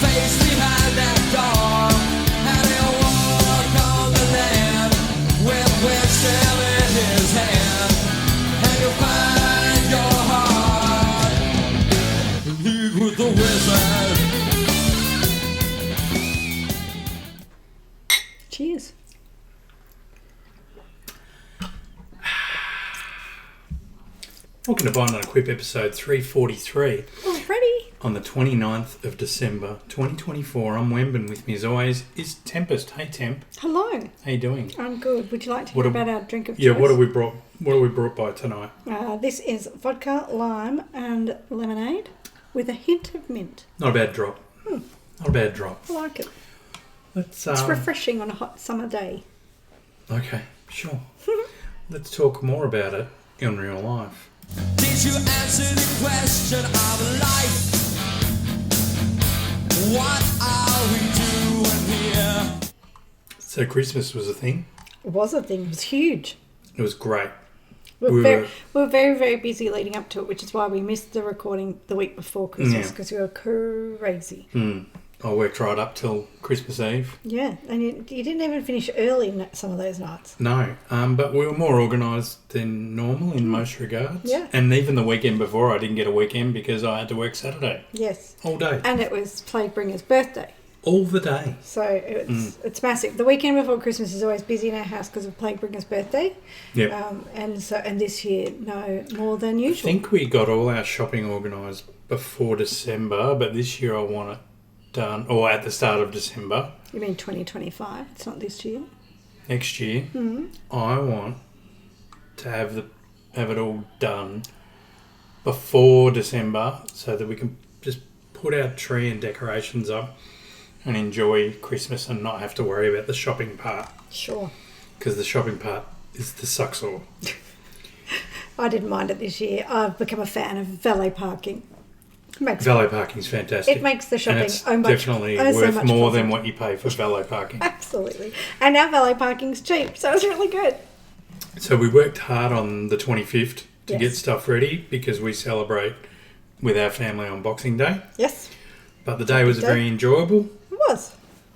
face behind that door, and he'll walk on the land with wisdom in his hand, and you'll find your heart and leave with the wizard. Cheers. Welcome to Bind and Equip episode 343 Already? on the 29th of December 2024. I'm Wemben. With me as always is Tempest. Hey Temp, Hello. how you doing? I'm good. Would you like to What hear have- about our drink of choice? Yeah, what have we brought by tonight? This is vodka, lime, and lemonade with a hint of mint. Not a bad drop. Not a bad drop. I like it. Let's It's refreshing on a hot summer day. okay, sure. Let's talk more about it in real life. Did you answer the question of life? What are we doing here? So Christmas was a thing. It was a thing. It was huge. It was great. We We were very, very busy leading up to it, which is why we missed the recording the week before Christmas Yeah. because we were crazy. I worked right up till Christmas Eve. Yeah, and you didn't even finish early some of those nights. No, but we were more organised than normal in most regards. Yeah. And even the weekend before, I didn't get a weekend because I had to work Saturday Yes. all day, And it was Plaguebringer's birthday. all the day. So it's massive. The weekend before Christmas is always busy in our house because of Plaguebringer's birthday. Yep. And this year, no more than I usual. think we got all our shopping organised before December, but this year I want it done, or at the start of December. You mean 2025? It's not this year. Next year, I want to have it all done before December so that we can just put our tree and decorations up and enjoy Christmas and not have to worry about the shopping part, Sure. because the shopping part is the sucks-all. I didn't mind it this year. I've become a fan of valet parking. Valet parking's fantastic. It makes the and shopping it's so much definitely so worth much more profit. than what you pay for valet parking. Absolutely. And our valet parking's cheap, so it's really good. So we worked hard on the 25th to Yes. get stuff ready because we celebrate with our family on Boxing Day. Yes, But the day was Day. very enjoyable. it was.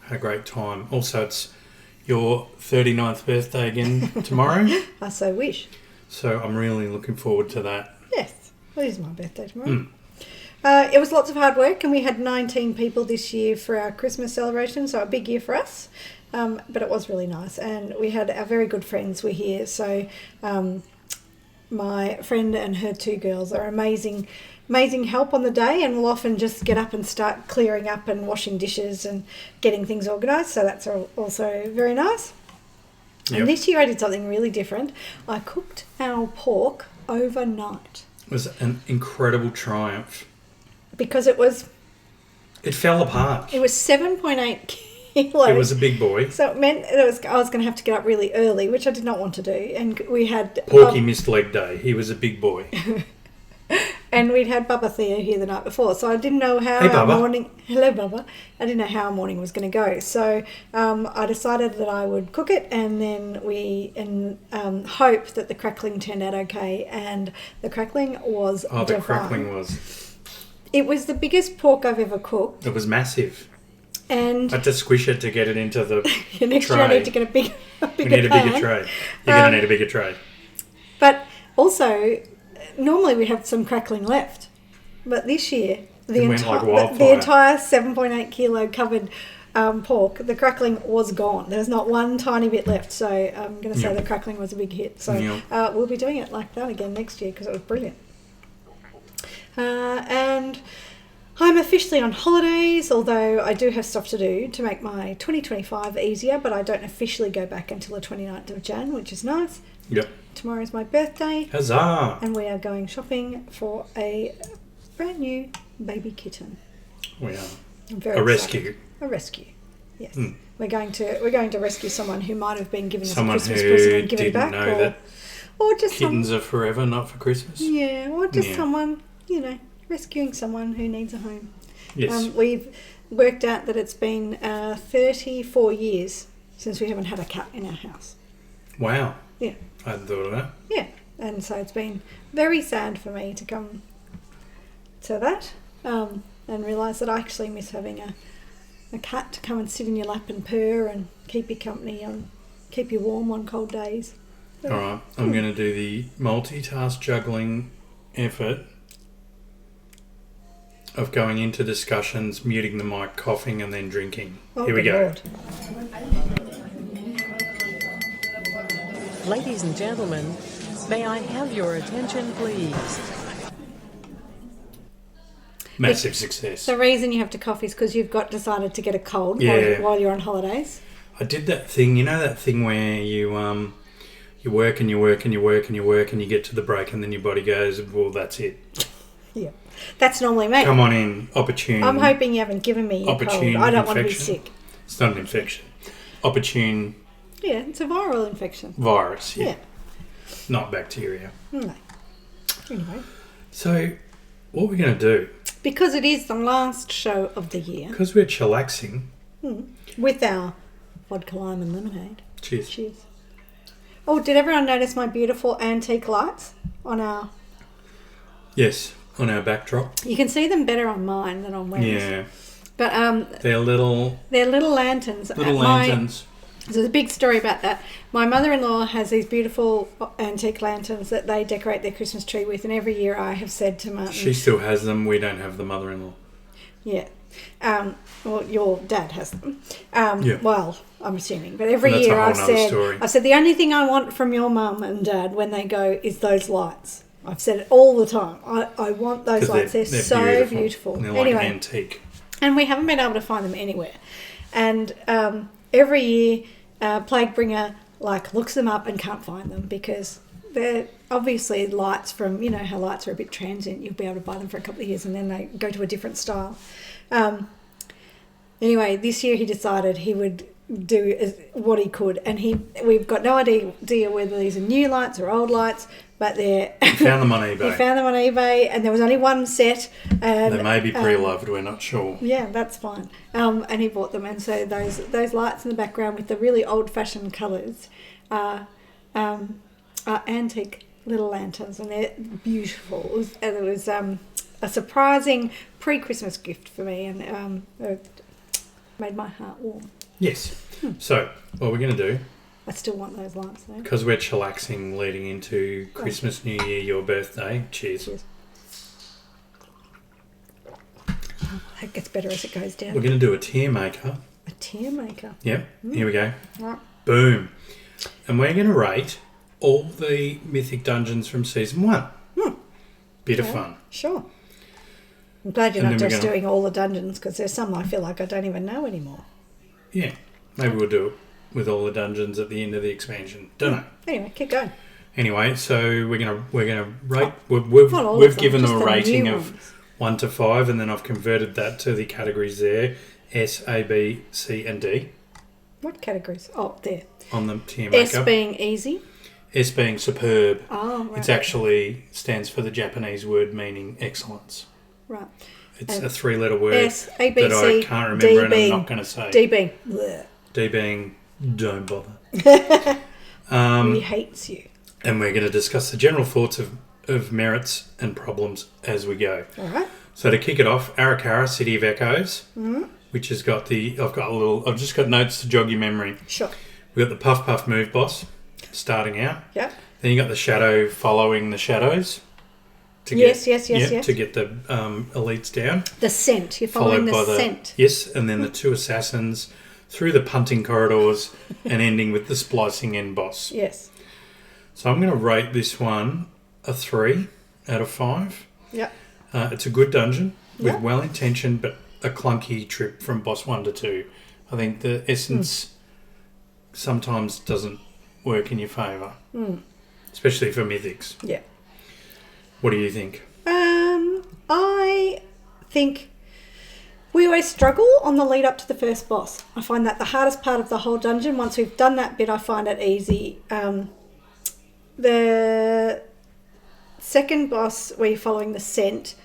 Had a great time. Also, it's your 39th birthday again tomorrow. I so wish. So I'm really looking forward to that. Yes, it is my birthday tomorrow. It was lots of hard work, and we had 19 people this year for our Christmas celebration, so a big year for us. But it was really nice, and we had our very good friends were here. So my friend and her two girls are amazing help on the day, and will often just get up and start clearing up and washing dishes and getting things organised. So that's also very nice. Yep. And this year I did something really different. I cooked our pork overnight It was an incredible triumph. because it was It fell apart. 7.8 kilos. It was a big boy. So it meant that I was going to have to get up really early, which I did not want to do. And we had Porky missed leg day. He was a big boy. and we'd had Bubba Theo here the night before, so I didn't know how Hey, our Bubba. morning. Hello, Bubba. I didn't know how our morning was going to go, so I decided that I would cook it, and then we hope that the crackling turned out okay. And the crackling was Oh, the divine. crackling was. It was the biggest pork I've ever cooked, It was massive. and I had to squish it to get it into the next year I tray. need to get a bigger We need a pan. bigger tray. You're going to need a bigger tray. But also, normally we have some crackling left. But this year, It went like wildfire. entire 7.8 kilo covered pork, the crackling was gone. There's not one tiny bit left. So I'm going to say Yep. the crackling was a big hit. So Yep. we'll be doing it like that again next year because it was brilliant. And I'm officially on holidays, although I do have stuff to do to make my 2025 easier, but I don't officially go back until the 29th of Jan, which is nice. Yep. Tomorrow's my birthday, Huzzah! and we are going shopping for a brand new baby kitten. We are. I'm very A excited. rescue. A rescue. Yes. We're going to rescue someone who might have been giving us Someone a Christmas who present and given it didn't back, know that or just kittens are forever, not for Christmas. or just Yeah. someone, rescuing someone who needs a home. Yes. We've worked out that it's been 34 years since we haven't had a cat in our house. Wow. Yeah. I hadn't thought of that. Yeah, and so it's been very sad for me to come to that and realise that I actually miss having a cat to come and sit in your lap and purr and keep you company and keep you warm on cold days. All right, I'm going to do the multitask juggling effort of going into discussions, muting the mic, coughing, and then drinking. Oh, Here we good go. Lord. Ladies and gentlemen, may I have your attention, please? Massive success. The reason you have to cough is because you've decided to get a cold Yeah. while you're on holidays. I did that thing, you know that thing where you work and you work and you work and you work and you get to the break and then your body goes, well, that's it. Yeah. That's normally me. Come on in, opportune. I'm hoping you haven't given me your cold. Opportune I don't want to be infection. sick. It's not an infection. Opportune Yeah, it's a viral infection. virus, yeah. Yeah. Not bacteria. No. Anyway. So, what we're going to do, Because it is the last show of the year because we're chillaxing, with our vodka lime and lemonade. cheers. Cheers. Oh, did everyone notice my beautiful antique lights on our... Yes, on our backdrop. You can see them better on mine than on Wendy's. Yeah, But they're little they're little lanterns. lanterns. There's a big story about that. My mother-in-law has these beautiful antique lanterns that they decorate their Christmas tree with, and every year I have said to Martin... She still has them. We don't have the mother-in-law. Yeah. Well, your dad has them. Yeah. Well, I'm assuming. But every Well, that's year a whole nother story. I've said the only thing I want from your mum and dad when they go is those lights. I've said it all the time. I want those 'Cause lights. They're so beautiful. And they're like Anyway, antique. and we haven't been able to find them anywhere. And every year, Plaguebringer looks them up and can't find them because they're obviously lights from, you know how lights are a bit transient. You'll be able to buy them for a couple of years and then they go to a different style. Anyway, this year he decided he would do what he could, and we've got no idea whether these are new lights or old lights, but they're... We found them on He eBay. found them on eBay, and there was only one set. And, They may be pre-loved. We're not sure. yeah, that's fine. And he bought them, and so those lights in the background with the really old-fashioned colours are antique little lanterns, and they're beautiful. It was a surprising pre-Christmas gift for me, and it made my heart warm. Yes. So, what we're going to do, I still want those lights though. because we're chillaxing leading into Christmas, New Year, your birthday. Cheers. Cheers. It gets better as it goes down. We're going to do a tier maker. A tear maker. Yep. Here we go. Right. Boom. And we're going to rate all the Mythic Dungeons from Season 1. Bit of fun. Sure. I'm glad you're And not then we're just gonna- doing all the dungeons, because there's some I feel like I don't even know anymore. Yeah. Maybe we'll do it with all the dungeons at the end of the expansion. Don't know. Anyway, keep going. Anyway, so we're gonna rate. We've Not all of we've them, given them just a the rating new of ones. 1 to 5, and then I've converted that to the categories there: S, A, B, C, and D What categories? Oh, there. on the tier S maker. being easy. S being superb. Oh, right. It's actually stands for the Japanese word meaning excellence. Right. It's And a 3-letter word S, A, B, that I C, can't D remember and I'm being- not going to say. D being. Bleh. D being don't bother. He hates you. And we're going to discuss the general thoughts of merits and problems as we go. All right. So to kick it off, Arakara, City of Echoes, which has got I've just got notes to jog your memory. Sure. We've got the Puff Puff Move Boss starting out. Yeah. Then you got the Shadow following the shadows. Yes. To get the elites down. The scent. You're following the scent. Yes, and then the 2 assassins through the punting corridors and ending with the splicing end boss. Yes. So I'm going to rate this one a 3 out of 5. Yeah. It's a good dungeon with Yeah. well-intentioned but a clunky trip from boss 1 to 2. I think the essence sometimes doesn't work in your favour, especially for mythics. Yeah. What do you think? I think we always struggle on the lead up to the first boss. I find that the hardest part of the whole dungeon. Once we've done that bit, I find it easy. The second boss, where you're following the scent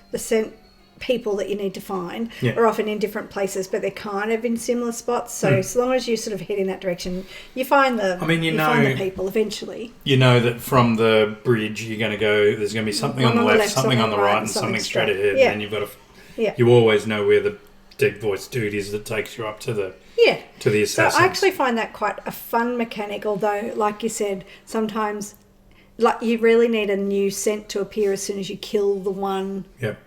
people that you need to find Yeah. are often in different places, but they're kind of in similar spots. So as long as you sort of head in that direction, you find the find the people eventually. You know that from the bridge you're going to go, there's going to be something on the left, something on the right, and something straight ahead. Yeah. And you've got to... Yeah. You always know where the deep voice dude is that takes you up to the Yeah. to the So assassins. I actually find that quite a fun mechanic, although, like you said, sometimes like you really need a new scent to appear as soon as you kill the one Yep.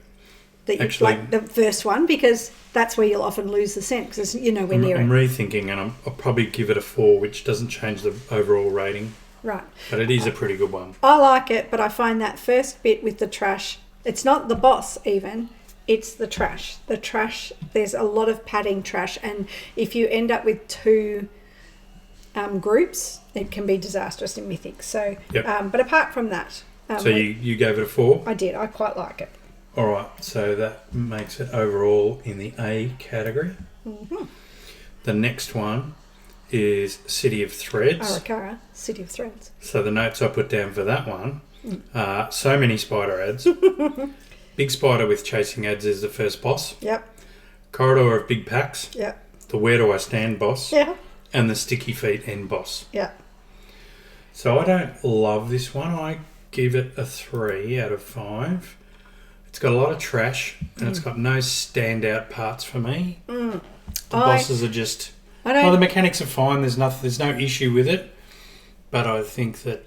that you Actually- like the first one, because that's where you'll often lose the scent because you're nowhere near I'm it. rethinking, and I'll probably give it a 4, which doesn't change the overall rating, Right. but it is a pretty good one. I like it, but I find that first bit with the trash, it's not the boss even, it's the trash. The trash, there's a lot of padding trash, and if you end up with two groups, it can be disastrous in Mythic. So, Yep. but apart from that, So you gave it a 4? I did. I quite like it. All right, so that makes it overall in the A category. Mm-hmm. The next one is City of Threads. Arakara, City of Threads. So the notes I put down for that one are so many spider ads. Big spider with chasing ads is the first boss. Yep. Corridor of big packs. Yep. The Where Do I Stand boss. Yeah. And the Sticky Feet end boss. Yeah. So I don't love this one. I give it a 3 out of 5. It's got a lot of trash and it's got no standout parts for me. The bosses are just... I Well, the don't. mechanics are fine. There's no issue with it. But I think that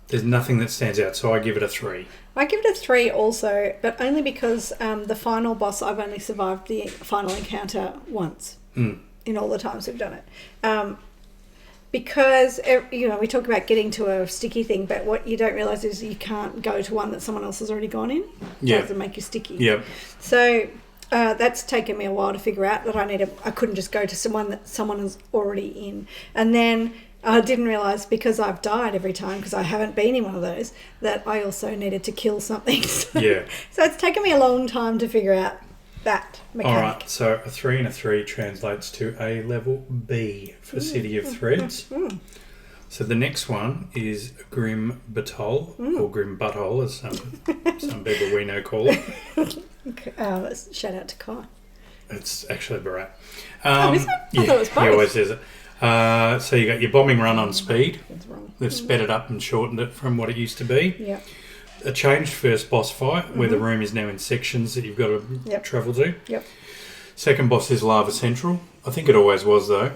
there's nothing that stands out. So I give it a 3. I give it a 3 also, but only because the final boss, I've only survived the final encounter once in all the times we've done it. Because, we talk about getting to a sticky thing, but what you don't realise is you can't go to one that someone else has already gone in. Yeah. It doesn't make you sticky. Yep. So that's taken me a while to figure out that I couldn't just go to someone that someone is already in. And then I didn't realise, because I've died every time, because I haven't been in one of those, that I also needed to kill something. So, Yeah. so it's taken me a long time to figure out that mechanic. All right, so a 3 and a 3 translates to a level B for City of Threads. So the next one is Grim Batol, or Grim Butthole, as some people we know call it. Okay, shout out to Kai. It's actually Barat. Is it? I thought it was He both. always says it. So you got your bombing run on speed. That's wrong. They've sped it up and shortened it from what it used to be. Yeah. A changed first boss fight, where the room is now in sections that you've got to Yep. travel to. Yep. Second boss is Lava Central. I think it always was, though.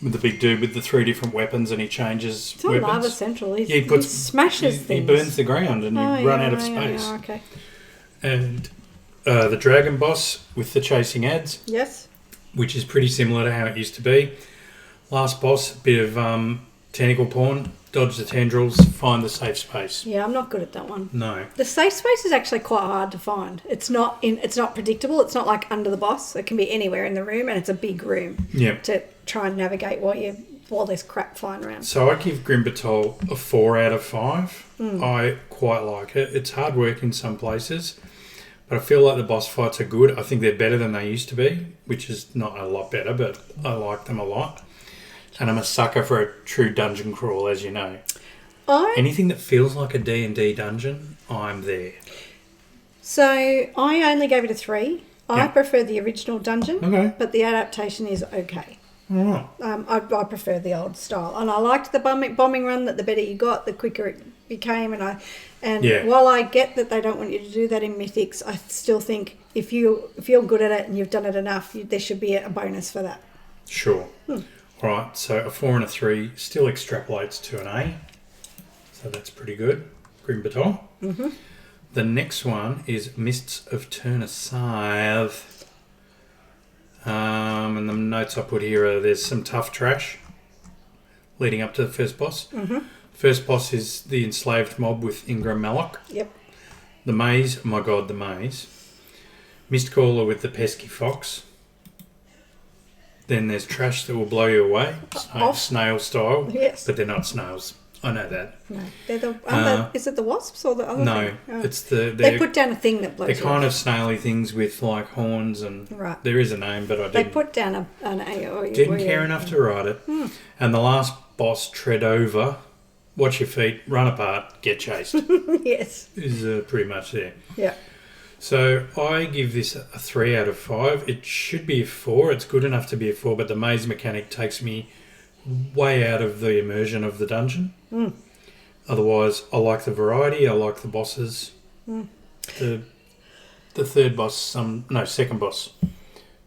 With the big dude with the 3 different weapons, and he changes It's not weapons. Lava Central. Yeah, he puts- he smashes He things. burns the ground and you run out of space. Yeah, okay. And the dragon boss with the chasing ads, Yes. which is pretty similar to how it used to be. Last boss, bit of tentacle porn, dodge the tendrils, find the safe space. Yeah, I'm not good at that one. No. The safe space is actually quite hard to find. It's not predictable. It's not like under the boss. It can be anywhere in the room, and it's a big room Yeah. to try and navigate while there's crap flying around. So I give Grim Batol a 4 out of 5. I quite like it. It's hard work in some places, but I feel like the boss fights are good. I think they're better than they used to be, which is not a lot better, but I like them a lot. And I'm a sucker for a true dungeon crawl, as you know. Anything that feels like a D&D dungeon, I'm there. So I only gave it a 3. I Yeah. prefer the original dungeon, Okay. but the adaptation is okay. All right. I prefer the old style, and I liked the bombing run. That the better you got, the quicker it became. And Yeah. while I get that they don't want you to do that in Mythics, I still think if you're good at it and you've done it enough, there should be a bonus for that. Sure. All right, so a 4 and a 3 still extrapolates to an A. So that's pretty good. Grim Batol. Mm-hmm. The next one is Mists of Turneside. And the notes I put here are there's some tough trash leading up to the first boss. Mm-hmm. First boss is the enslaved mob with Ingram Mallock. Yep. The maze, oh my god, the maze. Mistcaller with the pesky fox. Then there's trash that will blow you away, snail style. Yes. But they're not snails. I know that. No, they're the. Is it the wasps or the other? No, thing? Oh. it's They they're put down a thing that blows. they're you kind off. of snaily things with like horns and Right. there is a name, but I They didn't, put down an A. didn't care enough to write it. And the last boss, tread over, watch your feet, run apart, get chased. Yes. is pretty much there. Yeah. So I give this a 3 out of 5. It should be a 4. It's good enough to be a 4, but the maze mechanic takes me way out of the immersion of the dungeon. Otherwise, I like the variety. I like the bosses. The the second boss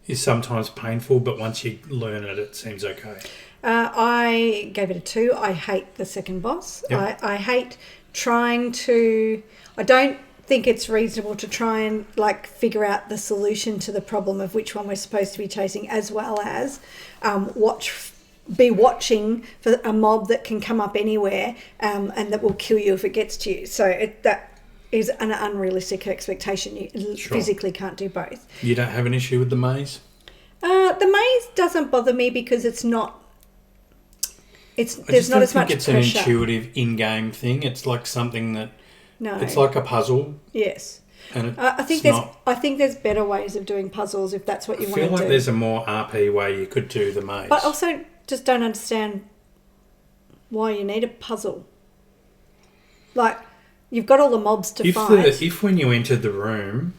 is sometimes painful, but once you learn it, it seems okay. I gave it a 2. I hate the second boss. Yep. I hate trying to... I don't think it's reasonable to try and figure out the solution to the problem of which one we're supposed to be chasing, as well as watching for a mob that can come up anywhere and that will kill you if it gets to you. So that is an unrealistic expectation. You physically can't do both. You don't have an issue with the maze? The maze doesn't bother me because it's not... There's not as much it's pressure. an intuitive in-game thing. It's like something that... No. It's like a puzzle. Yes. And I think there's better ways of doing puzzles if that's what you want to do. I feel like there's a more RP way you could do the maze. But also just don't understand why you need a puzzle. Like, you've got all the mobs to fight. If when you entered the room...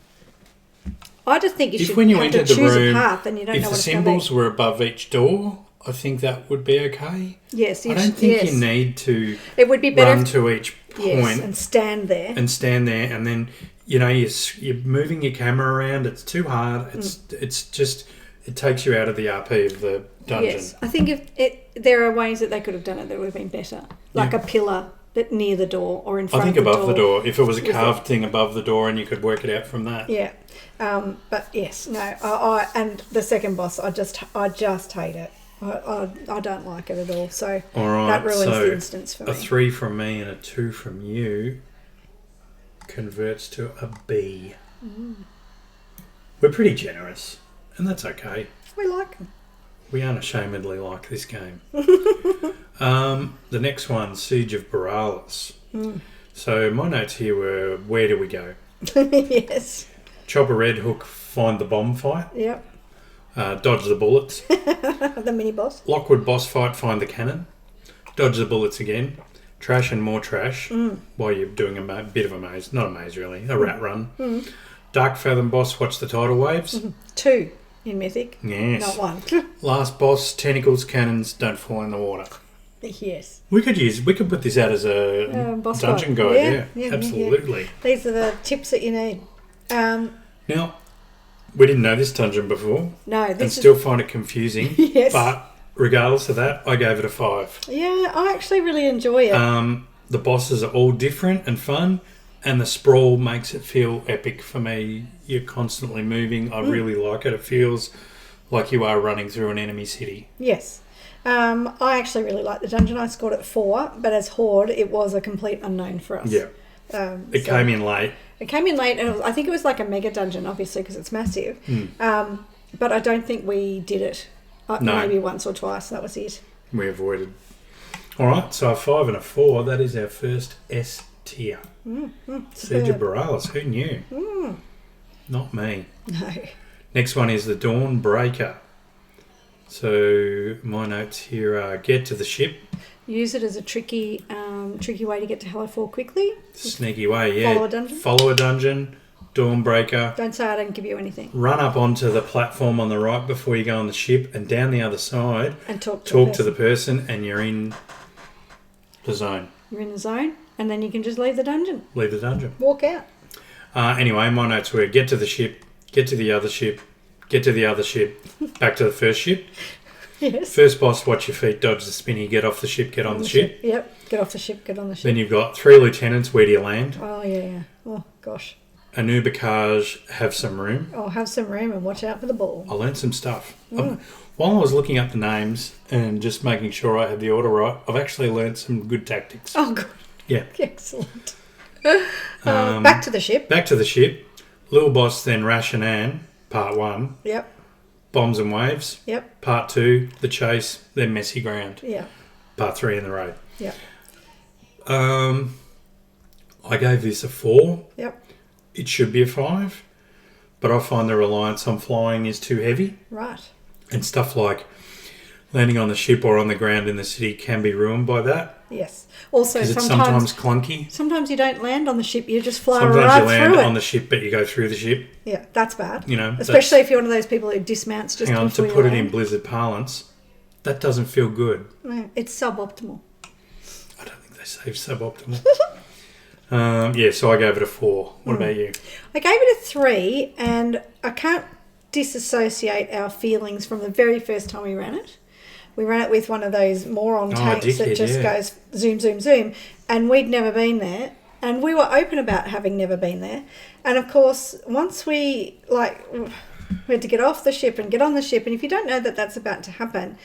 I just think you should when you have to entered the choose room, a path and you don't know if what the it's going to be. symbols were above each door, I think that would be okay. Yes. I don't think you need to it would be better run to each point and stand there. And then, you're moving your camera around. It's too hard. It's just... It takes you out of the RP of the dungeon. Yes. I think there are ways that they could have done it that would have been better. Like a pillar that near the door or in front of the door. I think above the door. If it was a carved thing above the door and you could work it out from that. Yeah. But yes, no. And the second boss, I just hate it. I don't like it at all. So all right, that ruins the instance for me. A 3 from me and a 2 from you converts to a B. We're pretty generous, and that's okay. We like them. We unashamedly like this game. The next one, Siege of Borealis. So my notes here were, where do we go? Yes. Chop a red hook, find the bomb fight. Yep. Dodge the bullets. The mini boss. Lockwood boss fight, find the cannon. Dodge the bullets again. Trash and more trash while you're doing a bit of a maze. Not a maze, really. A rat run. Dark Fathom boss, watch the tidal waves. 2 in Mythic. Yes. Not 1. Last boss, tentacles, cannons, don't fall in the water. Yes. We could put this out as a boss dungeon fight. guide. Yeah, absolutely. Yeah. These are the tips that you need. Now, we didn't know this dungeon before. No, and still find it confusing. Yes. But regardless of that, I gave it a 5. Yeah, I actually really enjoy it. The bosses are all different and fun, and the sprawl makes it feel epic for me. You're constantly moving. I really like it. It feels like you are running through an enemy city. Yes. I actually really like the dungeon. I scored it 4, but as Horde, it was a complete unknown for us. Yeah. It came in late. It came in late, and I think it was like a mega dungeon, obviously, because it's massive. But I don't think we did it. No. Maybe once or twice. That was it. We avoided. All right, so a 5 and a 4. That is our first S tier. Siege of Borealis. Who knew? Not me. No. Next one is the Dawn Breaker. So my notes here are get to the ship. Use it as a tricky way to get to Hello 4 quickly. Sneaky way, yeah. Follow a dungeon. Dawnbreaker. Don't say I didn't give you anything. Run up onto the platform on the right before you go on the ship, and down the other side. And talk to the person, and you're in the zone. You're in the zone, and then you can just leave the dungeon. Leave the dungeon. Walk out. Anyway, my notes were get to the ship, get to the other ship, get to the other ship, back to the first ship. Yes. First boss, watch your feet, dodge the spinny, get off the ship, get on the ship. Yep. Get off the ship, get on the ship. Then you've got 3 lieutenants, where do you land? Oh, yeah. Oh, gosh. A new Bacage, have some room. Oh, have some room and watch out for the ball. I learned some stuff. While I was looking up the names and just making sure I had the order right, I've actually learned some good tactics. Oh, good. Yeah. Excellent. Back to the ship. Back to the ship. Little Boss, then Rashanan, part 1. Yep. Bombs and Waves. Yep. Part 2, The Chase, then Messy Ground. Yeah. Part 3, In the Road. Yep. I gave this a 4. Yep. It should be a 5, but I find the reliance on flying is too heavy. Right. And stuff like landing on the ship or on the ground in the city can be ruined by that. Yes. Also, because it's sometimes clunky. Sometimes you don't land on the ship; you just fly sometimes right you land through it. on the ship, but you go through the ship. Yeah, that's bad. You know, especially if you're one of those people who dismounts just hang on, before to put you it land. in Blizzard parlance, that doesn't feel good. Yeah, it's suboptimal. I don't think they say suboptimal. So I gave it a 4. What about you? I gave it a 3, and I can't disassociate our feelings from the very first time we ran it. We ran it with one of those moron tanks that dickhead, just yeah. goes zoom, zoom, zoom, and we'd never been there. And we were open about having never been there. And of course, once we had to get off the ship and get on the ship, and if you don't know that that's about to happen,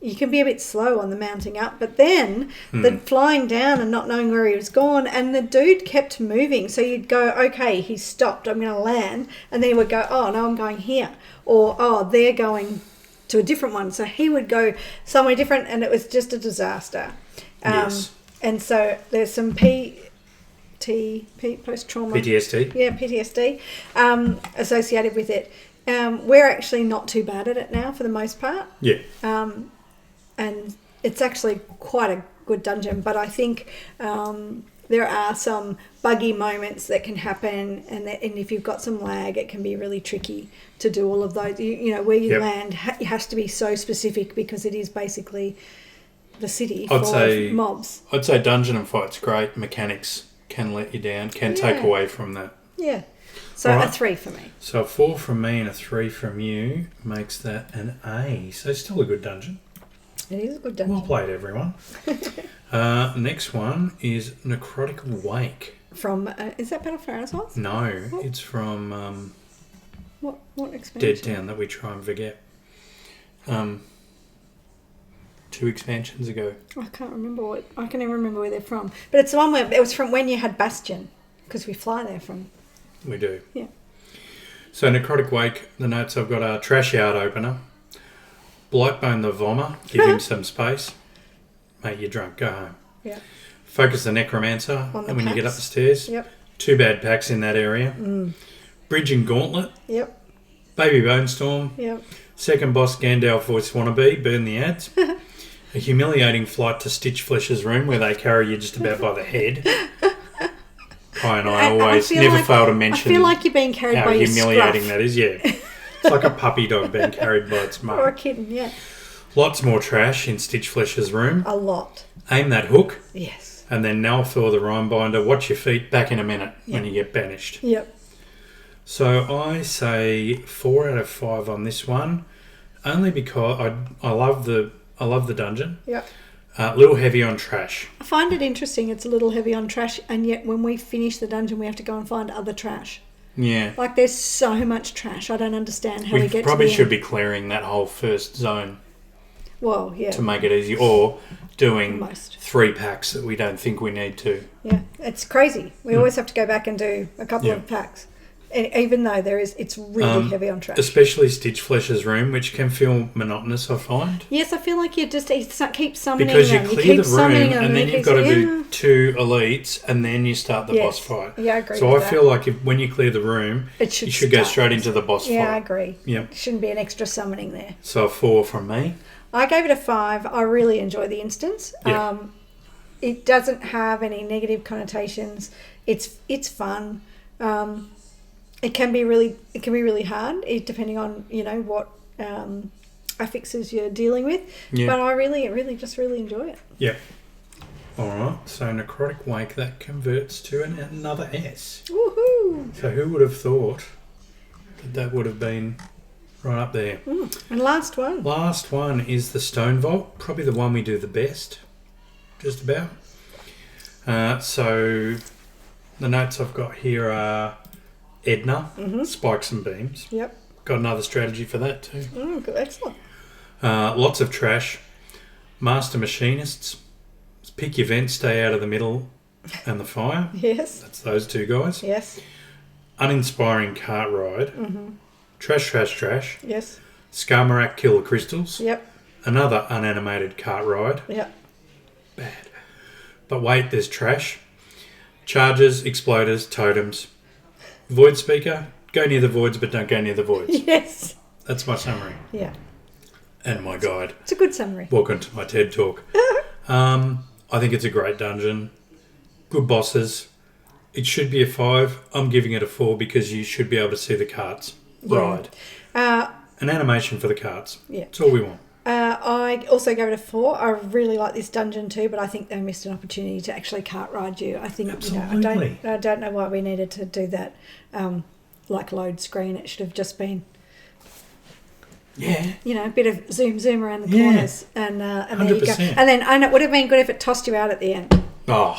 you can be a bit slow on the mounting up. But then the flying down and not knowing where he was gone, and the dude kept moving. So you'd go, okay, he stopped, I'm going to land. And then he would go, oh, no, I'm going here. Or, oh, they're going to a different one. So he would go somewhere different, and it was just a disaster. Yes. And so there's some post-trauma. PTSD? Yeah, PTSD associated with it. We're actually not too bad at it now for the most part. Yeah. And it's actually quite a good dungeon, but I think there are some buggy moments that can happen, and if you've got some lag, it can be really tricky to do all of those. You know, where you land, it has to be so specific because it is basically the city full of mobs. I'd say dungeon and fight's great. Mechanics can let you down, can take away from that. Yeah. So Alright. a 3 for me. So a 4 from me and a 3 from you makes that an A. So still a good dungeon. It is a good dungeon. Well played, everyone. Next one is Necrotic Wake. From is that Battle for Azeroth? No, it's from What expansion? Dead Town that we try and forget. 2 expansions ago. I can't remember I can even remember where they're from. But it's the one where it was from when you had Bastion, because we fly there from. We do. Yeah. So Necrotic Wake, the notes I've got are Trash Yard Opener, Blightbone the Vommer, give him some space. Mate, you're drunk, go home. Yeah. Focus the Necromancer On the when you get up packs. the stairs. Yep. 2 bad packs in that area. Bridge and Gauntlet, Yep. Baby Bonestorm, Yep. second boss Gandalf voice wannabe, burn the ads. A humiliating flight to Stitch Flesh's room where they carry you just about by the head. And I always feel never like- fail to mention I feel like you're being carried how by your humiliating scruff. that is. Yeah, it's like a puppy dog being carried by its Or a mum. kitten, yeah. Lots more trash in Stitch Flesh's room. A lot. Aim that hook, Yes. and then Nalthor the Rhinebinder. Watch your feet. Back in a minute when you get banished. Yep. So I say 4 out of 5 on this one, only because I love the dungeon. Yep. A little heavy on trash. I find it interesting. It's a little heavy on trash, and yet when we finish the dungeon, we have to go and find other trash. Yeah. Like, there's so much trash. I don't understand how we We get probably to the should end. be clearing that whole first zone Well, yeah. to make it easy, or doing Most. 3 packs that we don't think we need to. Yeah, it's crazy. We always have to go back and do a couple Yeah. of packs, and even though it's really heavy on trash. Especially Stitch Flesh's room, which can feel monotonous, I find. Yes, I feel like you just keep summoning Because you them. clear keep the summoning room them, and then it you've keeps- got to yeah. do 2 elites and then you start the Yes. boss fight. Yeah, I agree So with I that. feel like when you clear the room, It should you should go start. straight into the boss Yeah, I fight. agree. Yep. Shouldn't be an extra summoning there. So a 4 from me. I gave it a 5. I really enjoy the instance. Yeah. It doesn't have any negative connotations. It's fun. It can be really hard, depending on what affixes you're dealing with. Yeah. But I really just enjoy it. Yep. Alright, so Necrotic Wake, that converts to another S. Woohoo! So who would have thought that would have been right up there? And last one. Last one is the Stone Vault, probably the one we do the best, just about. So the notes I've got here are Edna, spikes and beams. Yep. Got another strategy for that too. Good, excellent. Lots of trash. Master machinists. Pick your vent, stay out of the middle and the fire. Yes. That's those 2 guys. Yes. Uninspiring cart ride. Trash. Yes. Skarmorak kill the crystals. Yep. Another unanimated cart ride. Yep. Bad. But wait, there's trash. Charges, exploders, totems. Void speaker. Go near the voids, but don't go near the voids. Yes. That's my summary. Yeah. And my guide. It's a good summary. Welcome to my TED Talk. I think it's a great dungeon. Good bosses. It should be a 5. I'm giving it a 4 because you should be able to see the carts ride. An animation for the carts. Yeah. That's all we want. I also gave it a 4. I really like this dungeon too, but I think they missed an opportunity to actually cart ride you. I think Absolutely. I don't know why we needed to do that. Like load screen, it should have just been, Yeah. a bit of zoom around the Yeah. corners, and there you go. 100%. And it would have been good if it tossed you out at the end, Oh.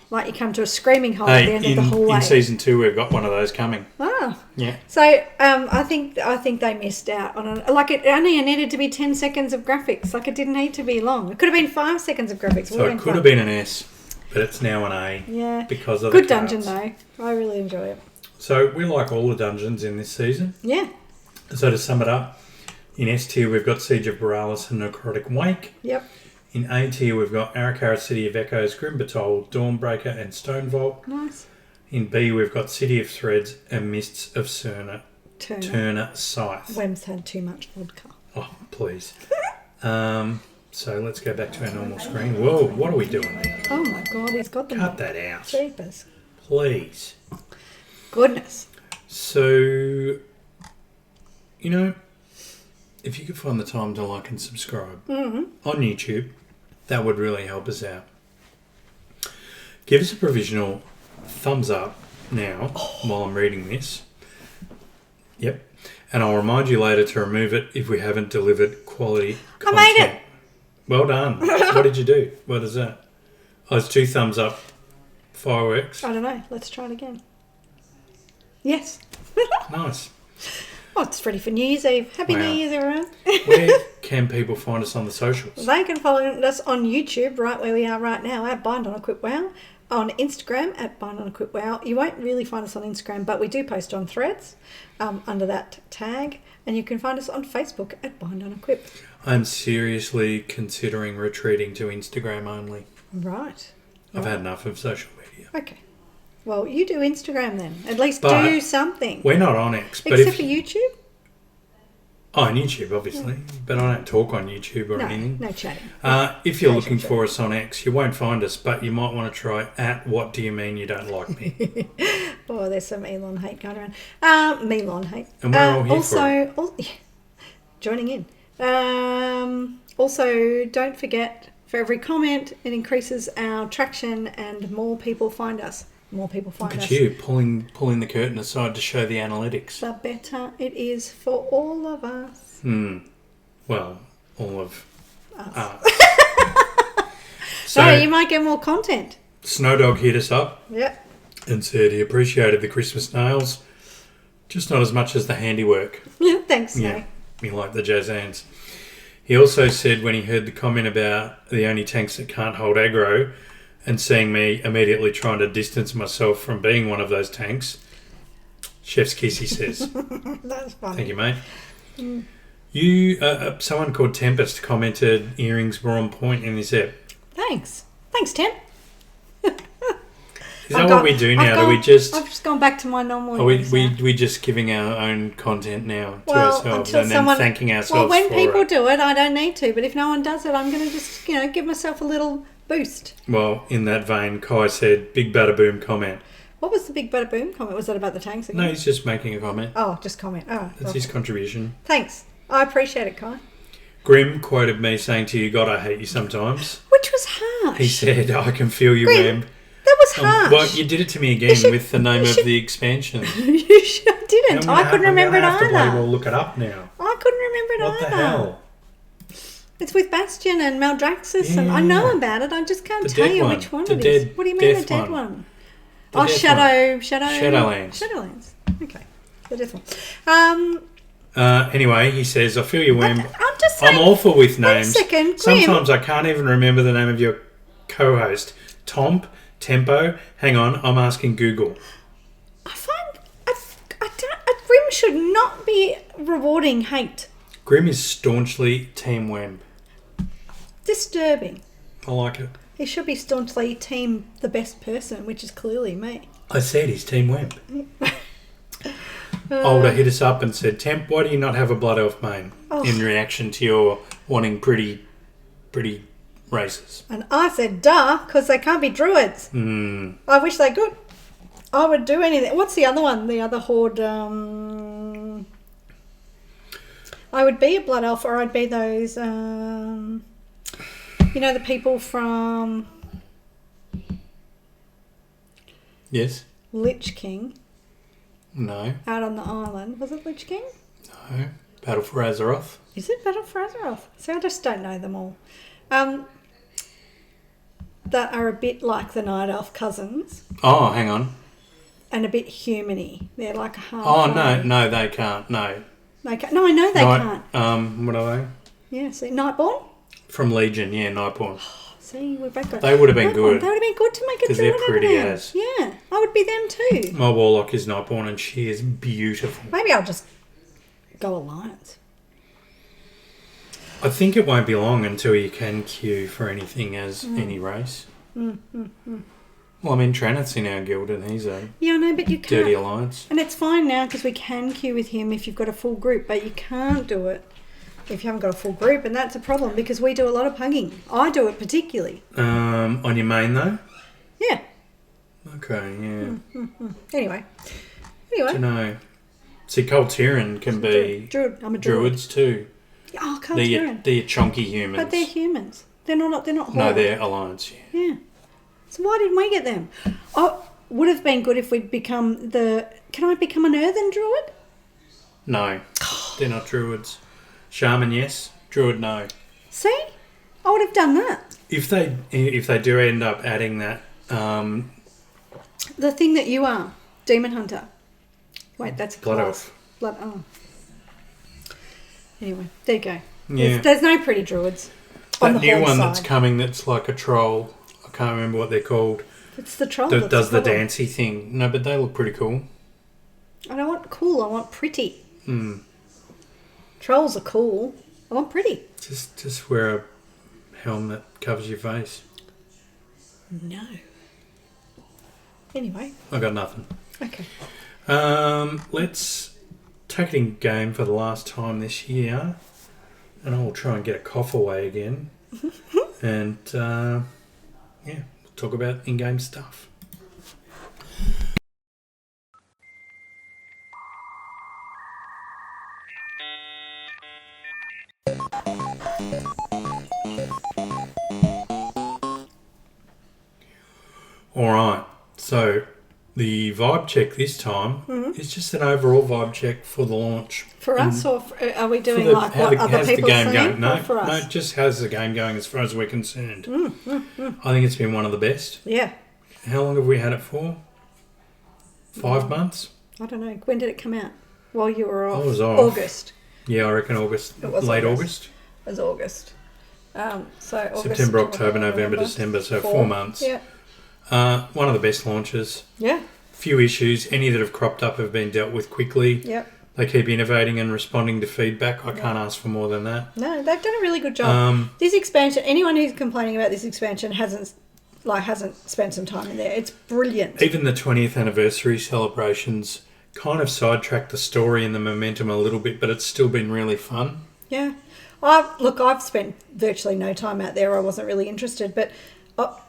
like you come to a screaming hole at the Hey, end of the hallway. in season 2, we've got one of those coming. Ah. Yeah. So I think they missed out on it. Like it only needed to be 10 seconds of graphics. Like it didn't need to be long. It could have been 5 seconds of graphics. So it could have been an S, but it's now an A. Yeah. Because of good the dungeon cards. though. I really enjoy it. So we like all the dungeons in this season. Yeah. So to sum it up, in S tier we've got Siege of Borealis and Necrotic Wake. Yep. In A tier we've got Arakara City of Echoes, Grim Batol, Dawnbreaker and Stonevault. Nice. In B we've got City of Threads and Mists of Turner Scythe. Wem's had too much vodka. Oh, please. So let's go back to our normal screen. Whoa, what are we doing there? Oh my god, he's got them. Cut that out. Jeepers. Please. Goodness. So, if you could find the time to like and subscribe on YouTube, that would really help us out. Give us a provisional thumbs up now while I'm reading this. Yep. And I'll remind you later to remove it if we haven't delivered quality content. I made it. Well done. What did you do? What is that? Oh, it's 2 thumbs up. Fireworks. I don't know. Let's try it again. Yes. Nice. Oh, it's ready for New Year's Eve. Happy Wow. New Year's, everyone. Where can people find us on the socials? They can follow us on YouTube, right where we are right now, at Bind on Equip Wow. On Instagram, at Bind on Equip Wow. You won't really find us on Instagram, but we do post on Threads under that tag. And you can find us on Facebook at Bind on Equip. I'm seriously considering retreating to Instagram only. Right. I've had enough of social media. Okay. Well, you do Instagram then. At least But do something. We're not on X, but Except if for YouTube? on YouTube, obviously, but I don't talk on YouTube or No, anything. no chatting. If you're Occasional looking chat. for us on X, you won't find us, but you might want to try at What Do You Mean You Don't Like Me? Oh, there's some Elon hate going around. Melon hate. And we're all here for it. Joining in. Also, don't forget, for every comment, it increases our traction and more people find us. More people find Look us. at you pulling the curtain aside to show the analytics. The better it is for all of us. Well, all of us. So you might get more content. Snowdog hit us up Yep. and said he appreciated the Christmas nails, just not as much as the handiwork. Thanks, Yeah, Snow. he liked the jazz hands. He also said when he heard the comment about the only tanks that can't hold aggro and seeing me immediately trying to distance myself from being one of those tanks, chef's kiss, he says. That's funny. Thank you, mate. You, someone called Tempest commented earrings were on point in this ep. Thanks. Thanks, Tim. Is that what we do now? I've just gone back to my normal. Are we earrings now. just giving our own content now to Well, ourselves until and someone- then thanking ourselves Well, when for people it? do it, I don't need to. But if no one does it, I'm going to just, give myself a little boost. Well, in that vein, Kai said, big bada boom comment. What was the big bada boom comment? Was that about the tanks again? No, he's just making a comment. Oh, just comment. Oh, That's well, his contribution. thanks. I appreciate it, Kai. Grim quoted me saying to you, God, I hate you sometimes. Which was harsh. He said, I can feel you, Grim, Wemb. that was harsh. Well, you did it to me again should- with the name you of should- the expansion. You sure didn't. I couldn't remember it I have to bloody either. well look it up now. I couldn't remember it What the either. hell? It's with Bastion and Maldraxxus, and I Yeah. know about it. I just can't The tell dead you one. which one The it is. dead- What do you mean the death dead one. one? The Oh, death Shadowlands. Shadowlands. Okay, the death one. Anyway, he says, I feel you, Wemb. I'm just saying. I'm awful with names. second, Grim. Sometimes I can't even remember the name of your co-host. Tomp, Tempo. Hang on, I'm asking Google. I find a Grim should not be rewarding hate. Grim is staunchly Team Wemb. Disturbing. I like it. He should be staunchly team the best person, which is clearly me. I said he's Team Wemb. Older hit us up and said, Temp, why do you not have a Blood Elf main? Oh. In reaction to your wanting pretty races. And I said, duh, because they can't be druids. I wish they could. I would do anything. What's the other one? The other horde. I would be a blood elf, or I'd be those, the people from Yes. Lich King No. out on the island. Was it Lich King? No. Battle for Azeroth. Is it Battle for Azeroth? So I just don't know them all. That are a bit like the Night Elf cousins Oh, hang on. and a bit human-y. They're like a half. Oh, no, they can't. No. They can't. No, I know they can't. What are they? Yeah, see, Nightborn? From Legion, yeah, Nightborn. See, we've both got. They would have been Nightborn. good. They would have been good to make a 'Cause they're druid out of pretty them. as. Yeah, I would be them too. My Warlock is Nightborn and she is beautiful. Maybe I'll just go Alliance. I think it won't be long until you can queue for anything as any race. Well, I mean, Tranet's in our guild and he's a Yeah, I know, but you can't. dirty alliance. And it's fine now because we can queue with him if you've got a full group, but you can't do it if you haven't got a full group, and that's a problem because we do a lot of pugging. I do it particularly. On your main though? Yeah. Okay, yeah. Anyway. Don't know. See, Coltirian can be Druid. I'm a druid. druids too. Oh, can't They're hear your chunky humans. But they're humans. They're not. They're not. No, Horde. they're alliance. Yeah. Yeah. So why didn't we get them? Oh, would have been good if we'd become the. Can I become an earthen druid? No, they're not druids. Shaman, yes. Druid, no. See, I would have done that. If they do end up adding that, The thing that you are, demon hunter. Wait, that's a Blood class. elf. Blood. Oh. Anyway, there you go. Yeah. There's no pretty druids. On that the new horde one side. that's coming that's like a troll. I can't remember what they're called. It's the troll. That that's does the problem. dancey thing. No, but they look pretty cool. I don't want cool. I want pretty. Hmm. Trolls are cool. I want pretty. Just wear a helm that covers your face. No. Anyway, I got nothing. okay. Let's take it in game for the last time this year, and I'll try and get a cough away again. And we'll talk about in-game stuff. All right, so the vibe check this time is just an overall vibe check for the launch. For And us, or are we doing for like what other how's people the game are going? saying? No, Or for us? no, just how's the game going as far as we're concerned. I think it's been one of the best. Yeah. How long have we had it for? 5 months? I don't know. When did it come out? While you were off? I was off. August. Yeah, I reckon August. It was Late August. August. It was August. So August, September, October, November, December. So 4 months. Yeah. One of the best launches. Yeah. Few issues. Any that have cropped up have been dealt with quickly. Yep. They keep innovating and responding to feedback. I can't ask for more than that. No, they've done a really good job. This expansion, anyone who's complaining about this expansion hasn't spent some time in there. It's brilliant. Even the 20th anniversary celebrations kind of sidetracked the story and the momentum a little bit, but it's still been really fun. Yeah. I've spent virtually no time out there. I wasn't really interested, but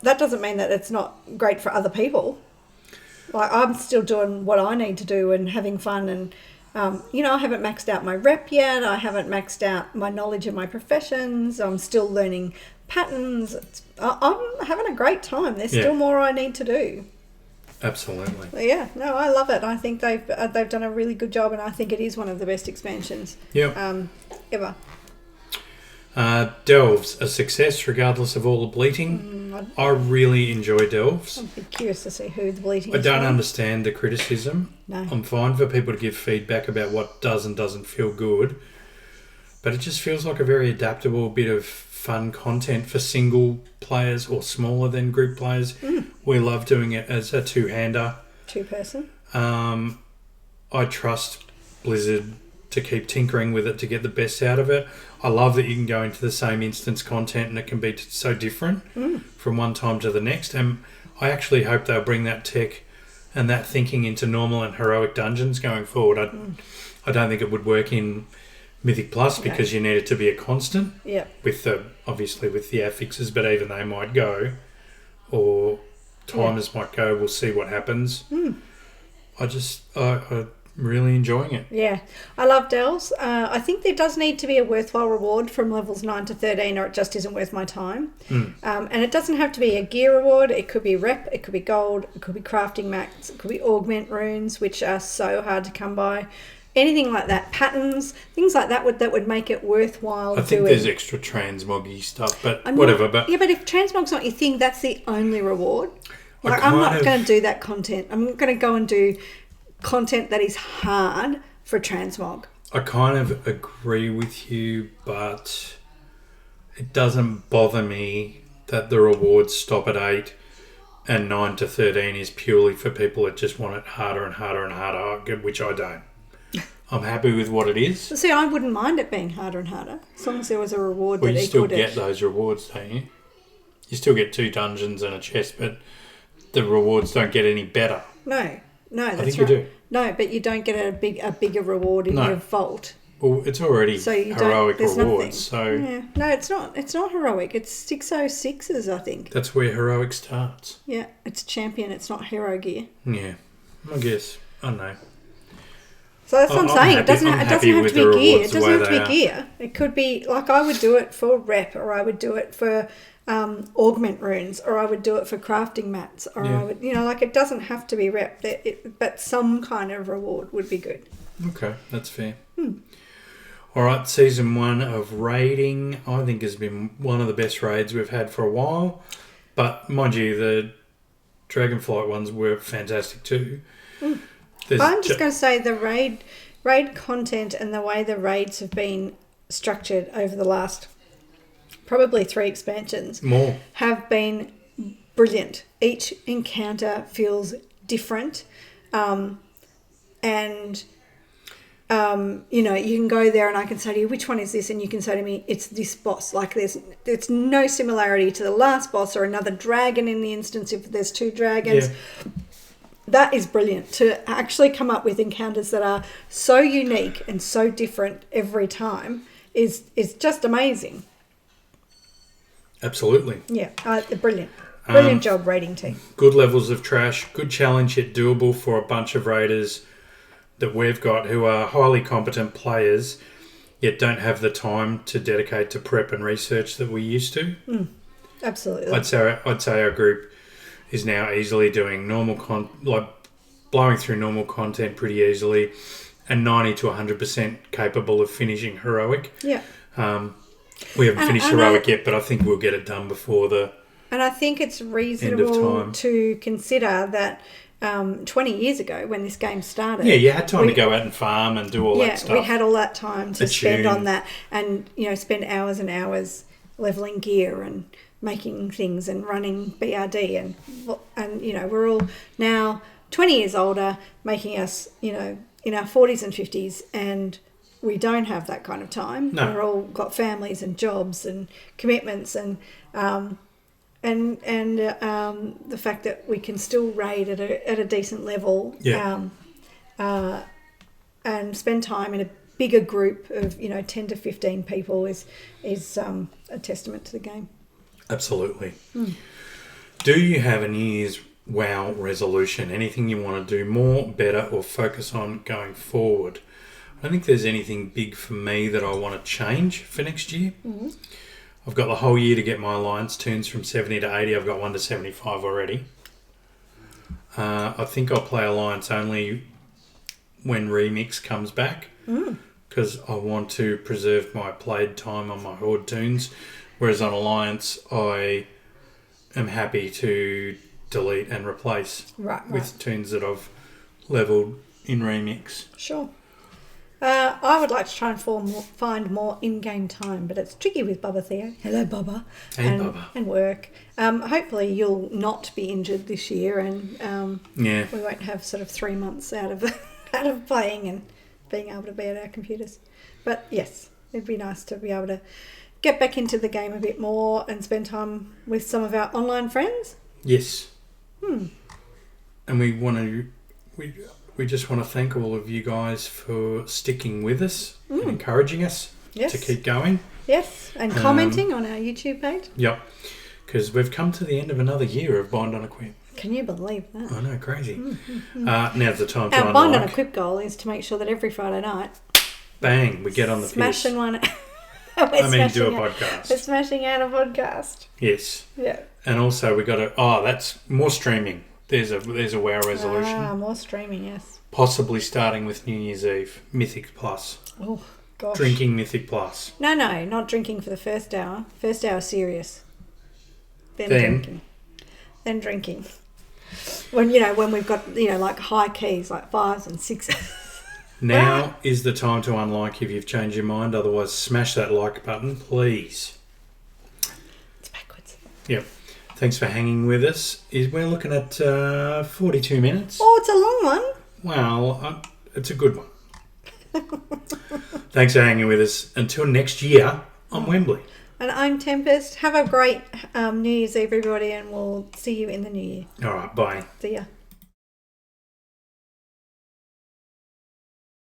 that doesn't mean that it's not great for other people. Like, I'm still doing what I need to do and having fun, and I haven't maxed out my rep yet. I haven't maxed out my knowledge of my professions. I'm still learning patterns. I'm having a great time. There's still more I need to do. Absolutely. But yeah, no, I love it. I think they've done a really good job, and I think it is one of the best expansions ever. Delves, a success regardless of all the bleating. I really enjoy Delves. I'd be curious to see who the bleating I is don't from. understand the criticism. No. I'm fine for people to give feedback about what does and doesn't feel good, but it just feels like a very adaptable bit of fun content for single players or smaller than group players. We love doing it as a two-hander. Two-person. I trust Blizzard to keep tinkering with it to get the best out of it. I love that you can go into the same instance content and it can be so different from one time to the next. And I actually hope they'll bring that tech and that thinking into normal and heroic dungeons going forward. I don't think it would work in Mythic Plus because you need it to be a constant. Yeah. With the affixes, but even they might go, or timers might go. We'll see what happens. I really enjoying it. Yeah, I love Dells. I think there does need to be a worthwhile reward from levels 9 to 13, or it just isn't worth my time. And it doesn't have to be a gear reward. It could be rep, it could be gold, it could be crafting mats, it could be augment runes, which are so hard to come by. Anything like that, patterns, things like that would make it worthwhile. I think doing. there's extra transmoggy stuff, but whatever. But yeah, but if transmog's not your thing, that's the only reward. Like, I'm kind not of- going to do that content. I'm going to go and do content that is hard for transmog. I kind of agree with you, but it doesn't bother me that the rewards stop at 8 and 9 to 13 is purely for people that just want it harder and harder and harder, which I don't. I'm happy with what it is. So see, I wouldn't mind it being harder and harder, as long as there was a reward Well, that you still equaled get it. those rewards, don't you? You still get 2 dungeons and a chest, but the rewards don't get any better. No, that's think right. you do. No, but you don't get a bigger reward in No. your vault. Well, it's already So you heroic don't. There's rewards, nothing. so Yeah. No, it's not. It's not heroic. It's 606s, I think. that's where heroic starts. Yeah, it's champion. It's not hero gear. Yeah, I guess. I don't know. So that's what I'm I'm saying. happy- it doesn't I'm have happy to with be the gear. It rewards the doesn't way have to they be are. gear. It could be like I would do it for rep, or I would do it for augment runes, or I would do it for crafting mats, or Yeah. I would, like it doesn't have to be rep. But some kind of reward would be good. Okay, that's fair. All right, season 1 of raiding, I think, has been one of the best raids we've had for a while. But mind you, the Dragonflight ones were fantastic too. There's I'm just going to say the raid content and the way the raids have been structured over the last probably 3 expansions more. have been brilliant. Each encounter feels different, and you can go there and I can say to you, which one is this? And you can say to me, it's this boss. Like there's no similarity to the last boss or another dragon in the instance if there's 2 dragons. Yeah. That is brilliant to actually come up with encounters that are so unique and so different every time is just amazing. Absolutely. Yeah, brilliant. Brilliant job, raiding team. Good levels of trash, good challenge, yet doable for a bunch of raiders that we've got who are highly competent players, yet don't have the time to dedicate to prep and research that we used to. Absolutely. I'd say our group is now easily doing blowing through normal content pretty easily, and 90 to 100% capable of finishing heroic. Yeah. We haven't finished and heroic yet, but I think we'll get it done before the. And I think it's reasonable time. to consider that 20 years ago when this game started. Yeah, you had time to go out and farm and do all that stuff. Yeah, we had all that time to spend Attune. on that and, spend hours and hours leveling gear and making things and running BRD and we're all now 20 years older, making us, in our 40s and 50s, and we don't have that kind of time. No. We're all got families and jobs and commitments and the fact that we can still raid at a decent level. Yeah. And spend time in a bigger group of 10 to 15 people is a testament to the game. Absolutely. Do you have a New Year's WoW resolution? Anything you want to do more, better, or focus on going forward? I don't think there's anything big for me that I want to change for next year. Mm-hmm. I've got the whole year to get my alliance tunes from 70 to 80. I've got 1 to 75 already. I think I'll play alliance only when Remix comes back, because I want to preserve my played time on my Horde tunes, whereas on alliance I am happy to delete and replace with tunes that I've leveled in Remix. Sure. I would like to try and find more in-game time, but it's tricky with Bubba Theo. Hello, Bubba. Hey, Bubba. And work. Hopefully you'll not be injured this year, and Yeah. we won't have sort of 3 months out of out of playing and being able to be at our computers. But yes, it'd be nice to be able to get back into the game a bit more and spend time with some of our online friends. Yes. And we just want to thank all of you guys for sticking with us and encouraging us Yes. to keep going. Yes, and commenting on our YouTube page. Yep. Because we've come to the end of another year of Bind on Equip. Can you believe that? I know, crazy. Now's the time to Our Bind on a unlike. Quip goal is to make sure that every Friday night, Bang, we get on the smashing piss. one. I mean, do a We're podcast. smashing out a podcast. Yes. Yeah. And also we got to... Oh, that's more streaming. There's a WoW resolution. Ah, more streaming, yes. Possibly starting with New Year's Eve. Mythic Plus. Oh, gosh. Drinking Mythic Plus. No, not drinking for the first hour. First hour serious. Then Then? drinking. Then drinking. When we've got, like high keys, like 5s and 6s. Now is the time to unlike if you've changed your mind. Otherwise, smash that like button, please. It's backwards. Yep. Thanks for hanging with us. We're looking at 42 minutes. Oh, it's a long one. Well, it's a good one. Thanks for hanging with us. Until next year, I'm Wembley. And I'm Tempest. Have a great New Year's Eve, everybody, and we'll see you in the new year. All right, bye. See ya.